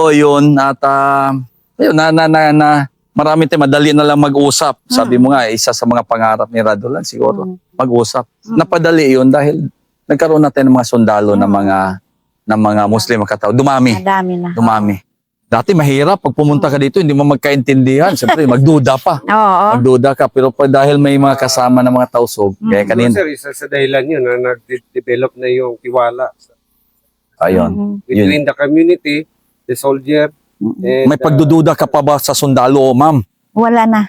totoo yun. At yun, marami tayo, madali na lang mag-usap. Sabi mo nga, isa sa mga pangarap ni Radulan siguro, mag-usap. Napadali yun dahil nagkaroon natin ng mga sundalo ng mga Muslim katao. Dumami. Madami na. Dumami. Dati mahirap, pag pumunta ka dito, hindi mo magkaintindihan. Siyempre, magduda pa. Oo. Magduda ka. Pero dahil may mga kasama ng mga tausog, kaya kanina. Sir, isa sa dahilan yun na nag-develop na yung tiwala Ayun. between the community, the soldier, and May pagdududa ka pa ba sa sundalo, ma'am? Wala na.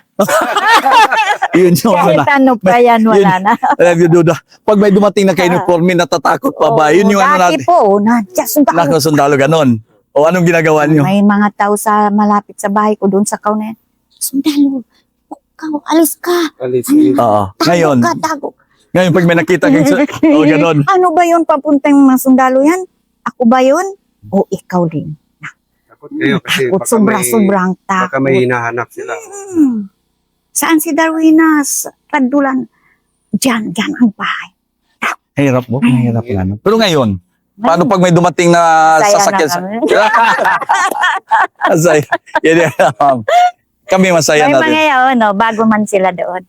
Yun yung Kahit ano pa yan, wala na. nagdududa. Pag may dumating na kay uniforme, natatakot pa ba? Yun yung ano Dati natin. po, nandiyan sundalo. Nako, sundalo ganon. O anong ginagawa niyo? May mga tao sa malapit sa bahay ko doon sa kauna. Sundalo, ikaw, alis ka. alis. Oo. Ngayon, Tago. ngayon pag may nakita kang o ganon. Ano ba yun papuntang mga sundalo yan? Ako ba yun? O ikaw din. Takot kayo kasi Takot, sobrang baka takot. may hinahanap sila. Saan si Darwinas? Radulan. Diyan ang bahay. Hirap mo, hirap nga. No? Pero ngayon, paano pag may dumating na Masaya sasakyan? na kami. Masaya. Yan, kami masaya May natin. mga yun, no, bago man sila doon.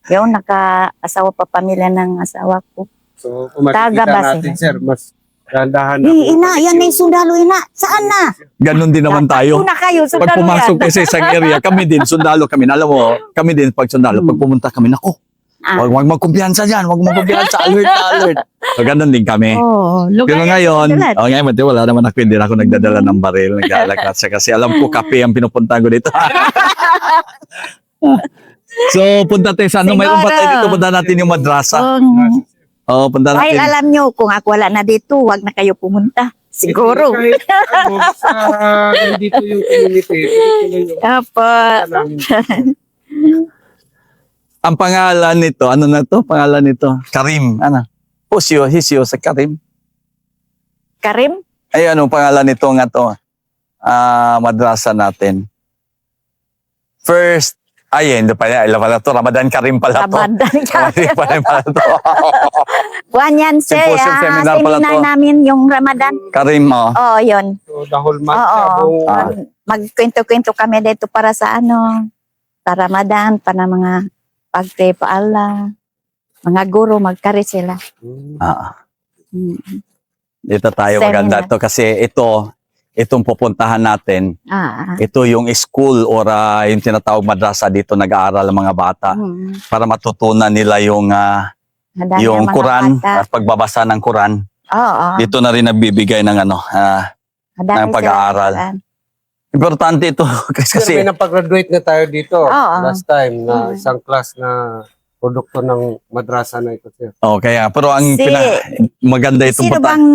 Yung naka-asawa pa pamilya ng asawa ko. So, kung makikita Taga-base. natin, sir, mas dahan-dahan na. Ina, yan na yung sundalo, ina. Saan na? Ganon din naman tayo. Una kayo, Pag sundalo pumasok yan. kasi sa area, kami din, sundalo kami. Alam mo, kami din, pag sundalo, pag pumunta kami, nako, wag magkumpiyansa dyan, wag magkumpiyansa, alert. So, ganon din kami. Oh, Pero ngayon, ngayon, wala naman ako, hindi na ako nagdadala ng baril, nag-alakad siya kasi alam ko, kape ang pinupunta ko dito. So, punta tayo sa ano, mayroon pa tayo dito, punta natin yung madrasa. Oo, punta Dahil natin. alam nyo, kung ako wala na dito, wag na kayo pumunta. Siguro. Kahit ano, sa nandito yung community, Apa. Ang pangalan nito, ano na to? Pangalan nito? Karim. Ano? Hisyo sa Karim. Karim? Ay, ano pangalan nito nga to? Madrasa natin. First, hindi pala to. Ramadan Karim pala to. Ramadan Karim. Ramadan pala to. Buwan yan, sir. Symposium seminar pala Seminar to. namin yung Ramadan. Karim, oh. Oo, yun. so, the whole month, Oo. buong Magkwento-kwento kami dito para sa ano, para Ramadan, para mga pag-pray pa Allah. Mga guro, magkari sila. Mm. Dito tayo Seminar. maganda to kasi itong pupuntahan natin, Ah. ito yung school or yung tinatawag madrasa dito nag-aaral ang mga bata para matutunan nila yung Madami yung ang mga Quran, bata. pagbabasa ng Quran. Oo. Dito na rin nagbibigay ng Madami ng pag-aaral. sila. Importante ito kasi may napag-graduate na tayo dito Oo. last time na isang class na produkto ng madrasa na ito, sir. kaya pero ang Si- maganda itong Sino bang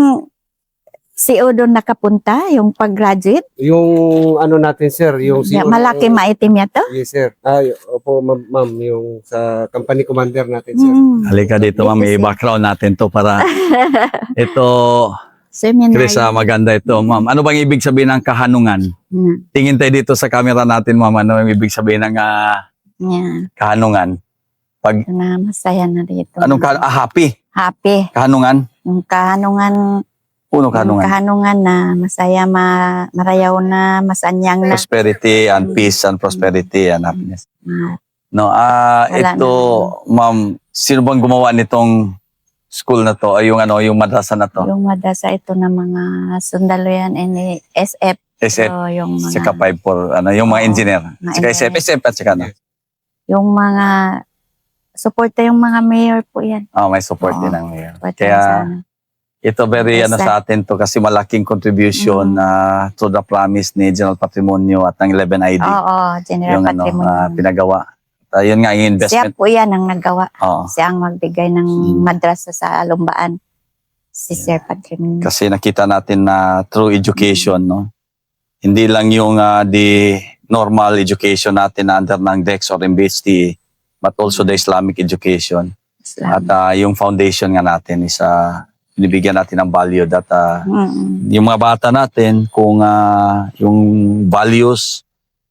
CEO doon nakapunta? Yung pag-graduate? Yung ano natin, sir, yung Malaki maitim yan to? Yes, sir. Opo, ma'am, yung sa company commander natin, sir. halika dito ma'am, may background natin to para ito Seminar. Chris, maganda ito ma'am. Ano bang ibig sabihin ng kahanungan? Tingin tayo dito sa camera natin ma'am, ano ang ibig sabihin ng Yeah. kahanungan? Pag Na masaya na dito. anong happy? Happy. Kahanungan? Yung kahanungan, Yung kahanungan kahanungan. na masaya, marayaw na, masanyang na. Prosperity and peace and prosperity and happiness. Ah, No, Wala ito ma'am, sino bang gumawa nitong school na to? Ay yung yung madrasa na to? Yung madasa ito ng mga sundalo yan, SF. SF, So, yung mga, saka 5-4, yung mga Oo, engineer. mga Saka SF, engineer. SF at saka yung mga, suporta yung mga mayor po yan. may support Oo. din ng mayor. Suporta Kaya sana. ito very Yes, sa atin to kasi malaking contribution to the promise ni General Patrimonio at ng 11ID. Oo, General Yung Patrimonio. pinagawa. Yun nga yung Siya investment. po yan ang naggawa. Oo. Siya ang magbigay ng madrasa sa Lumbaan. Si Sir Patrimonio. Kasi nakita natin na through education, no? Hindi lang yung the normal education natin na under ng DEX or MBHT, but also the Islamic education. At yung foundation nga natin is binibigyan natin ng value that yung mga bata natin kung yung values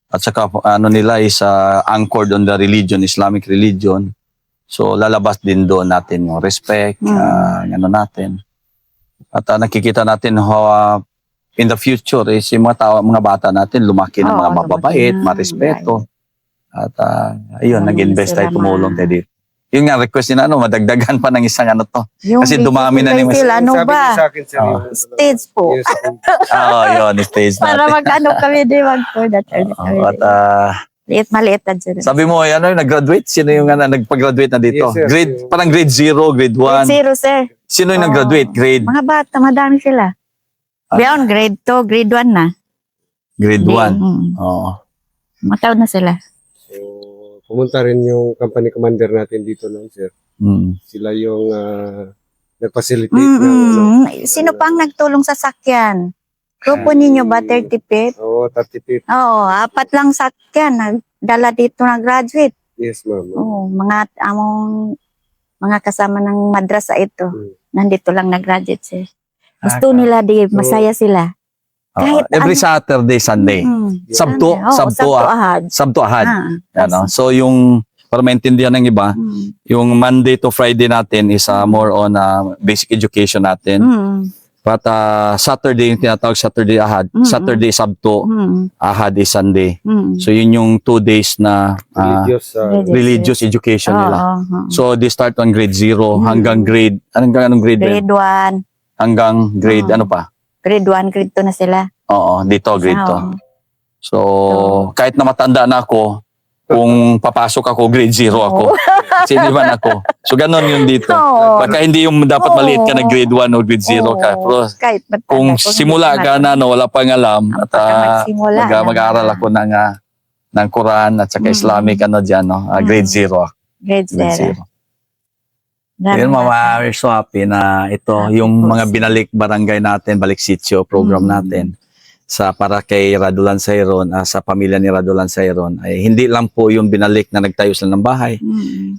at saka nila is anchored on the religion, Islamic religion. So lalabas din doon natin yung respect, natin. At nakikita natin how in the future, yung mga bata natin, lumaki ng Oo, mga mababait, lumaki na. marespeto. At ayun, Ano nag-invest tayo, sila tumulong tayo dito. Yung nga, request nila, madagdagan pa ng isang to. Yung Kasi dumami na bibigay ni sila, ano Sabi ba? niya sa akin, sir, Oo. yung, Stage po. Yes, Yun, stage Para natin. mag-ano kami, di mag-tour that At maliit na sila. sabi mo, nag-graduate? Sino yung nag-graduate na dito? Yes, sir. Parang grade 0, grade 1. Grade 0, sir. Sino yung Oo. nag-graduate? Grade Mga bata, madami sila. Beyond grade 2, grade 1 na. grade 1. Mm. Oo. Mataon na sila. So, pumunta rin yung company commander natin dito noon, sir. Mm. Sila yung nag-facilitate ng Sino pang nagtulong sa sakyan? Grupo ninyo ba 35? Oo, 35. Oo, 4 lang sakyan. Nagdala dito na graduate. Yes, ma'am. Oo, mga kasama ng madrasa ito. Mm. Nandito lang nag-graduate siya. Gusto nila di masaya sila. Kahit Every Saturday, Sunday. Sabto, Ahad. Sabto, Ahad. Ah, So yung, para maintindihan ng iba, Mm. yung Monday to Friday natin is more on basic education natin. Mm. But Saturday, yung tinatawag Saturday, Ahad. Mm. Saturday, Sabto, Mm. Ahad is Sunday. Mm. So yun yung 2 days na religious education nila. Oo. So they start on grade 0 Mm. hanggang anong grade? Grade 1. Hanggang grade, ano pa? Grade 1, grade 2 na sila. Oo, dito, grade 2. Oo. So, kahit na matanda na ako, kung papasok ako, grade 0 ako. Siniban ako. So, ganun yun dito. Oo. Baka hindi yung dapat maliit ka na Oo. grade 1 o grade 0 ka. Oo. Pero Kahit matanda, kung simula ka na, wala pang alam, at mag-aaral ako ng Quran at saka Islamic, dyan, grade 0 ako. Grade Grade 0. 0. Yun, Mama, we're so happy na ito, Happy yung po mga sila. binalik barangay natin, balik sitio program natin para kay Radulan Sayron, sa pamilya ni Radulan Sayron, ay hindi lang po yung binalik na nagtayo sila ng bahay,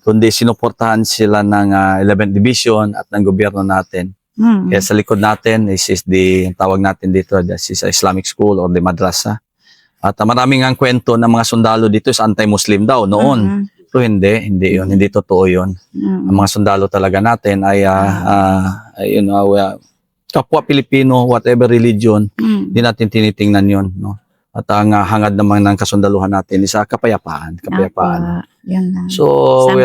kundi sinuportahan sila ng 11th Division at ng gobyerno natin. Kaya sa likod natin, this is tawag natin dito, this is Islamic school or the madrasa. At maraming ang kwento ng mga sundalo dito is anti-Muslim daw noon. Pero hindi yun, hindi totoo yun. Ang mga sundalo talaga natin ay kapwa Pilipino, whatever religion, hindi natin tinitingnan yun, no? At ang hangad naman ng kasundaluhan natin is kapayapaan. Yan lang. So we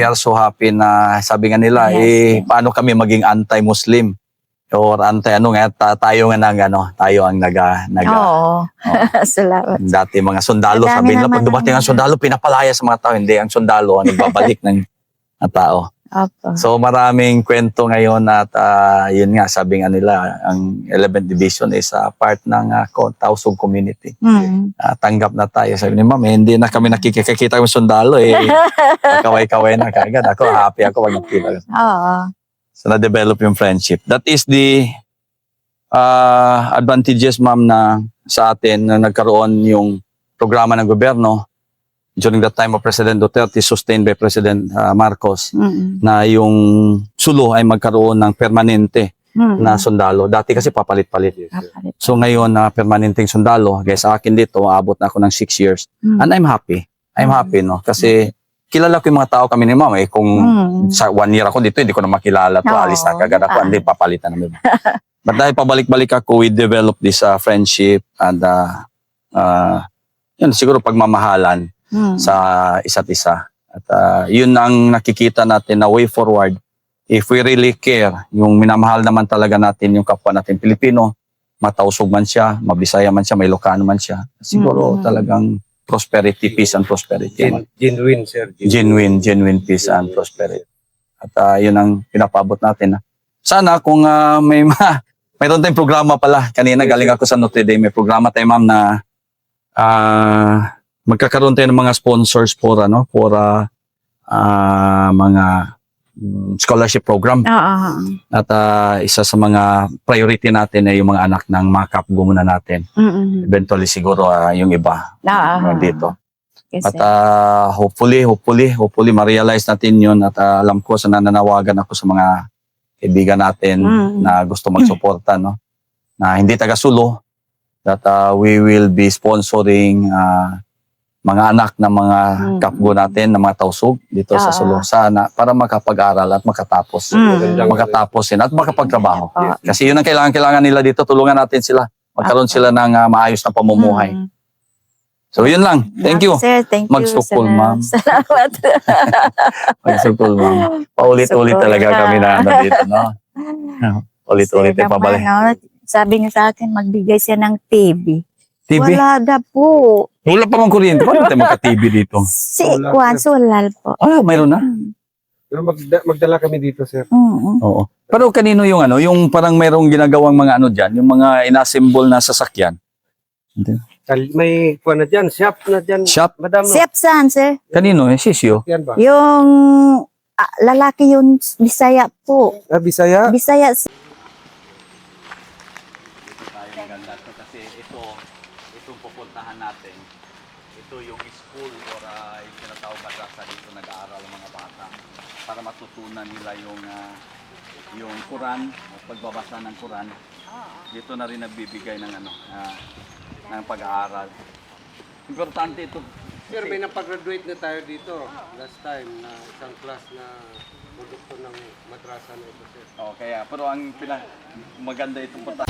are so happy na sabi nga nila, Yes. paano kami maging anti-Muslim? Or tayo ang Oo. Salamat. dati mga sundalo, Madami sabi nila, naman pag dumating ang ang- sundalo, pinapalaya sa mga tao. Hindi, ang sundalo ang nagbabalik ng tao. Opo. So maraming kwento ngayon at yun nga, sabi nga nila, ang 11th Division is part ng Tausug community. Tanggap na tayo. Sabi ni Ma'am, hindi na kami nakikita ng sundalo. Kaway-kaway na kagad. Ako, happy ako pag nakita. Oo. So na-develop yung friendship. That is the advantages, Ma'am, na sa atin na nagkaroon yung programa ng gobyerno during the time of President Duterte, sustained by President Marcos, na yung Sulu ay magkaroon ng permanente na sundalo. Dati kasi papalit-palit. So ngayon na permanenteng sundalo, guys, sa akin dito, abot na ako ng 6 years. And I'm happy. I'm happy, no? Kasi kilala ko yung mga tao kami ni Ma'am. Kung sa 1 year ako dito, hindi ko na makilala to. Oo. Alis na kagad ako. Hindi, papalitan namin. But dahil pabalik-balik ako, we develop this friendship and yun, siguro pagmamahalan sa isa't isa. At yun ang nakikita natin na way forward. If we really care, yung minamahal naman talaga natin yung kapwa natin Pilipino, matausog man siya, mabisaya man siya, may Ilocano man siya, siguro talagang prosperity, peace and prosperity. Genuine, sir. Genuine peace and prosperity. At yun ang pinapabot natin. Sana kung mayroon tayong programa pala. Kanina galing ako sa Notre Dame. May programa tayo, Ma'am, na magkakaroon tayo ng mga sponsors for mga scholarship program. At isa sa mga priority natin ay yung mga anak ng mga kapgumuna natin. Eventually siguro yung iba dito. At hopefully ma-realize natin yun at alam ko sa nananawagan ako sa mga kaibigan natin na gusto magsuporta, no? Na hindi taga-Sulu, that we will be sponsoring mga anak ng mga kapgo natin, ng mga tausog dito sa Sulu. Sana para makapag-aral at makatapos. Makatapos at makapagtrabaho. Kasi yun ang kailangan nila dito, tulungan natin sila. magkaroon sila ng maayos na pamumuhay. Mm. So yun lang. Thank you. Sir, thank you. Magsukol, sir. ma'am. Salamat. Magsukol, ma'am. Paulit-ulit Magsukol talaga na. kami na dito, no? Ulit-ulit Sir yung pabalik. naman, no? Sabi niya sa akin, magbigay siya ng TV. TV? Wala na po. Wala pa mang kuryente. Paano tayo magka-TV dito? Si Wala, Juan, sir. sulal po. Mayroon na? Pero magdala kami dito, sir. Oo. Pero kanino yung yung parang mayroong ginagawang mga dyan, yung mga inassemble na sasakyan? May kuha na dyan, shop na dyan. Shop? Madam, no? Siyapsan, sir. Kanino? Sisyo? Yan ba? Yung lalaki yung Bisaya po. Bisaya? Bisaya. Tayo maganda to kasi itong pupuntahan natin, ito yung school or yung tinatawag madrasa dito nag-aaral ng mga bata para matutunan nila yung Quran, pagbabasa ng Quran. Dito na rin nagbibigay ng ng pag-aaral. Importante ito. Sir, may napag-graduate na tayo dito. Last time, na isang class na produkto ng madrasa na ito, sir. Kaya pero ang maganda itong punta.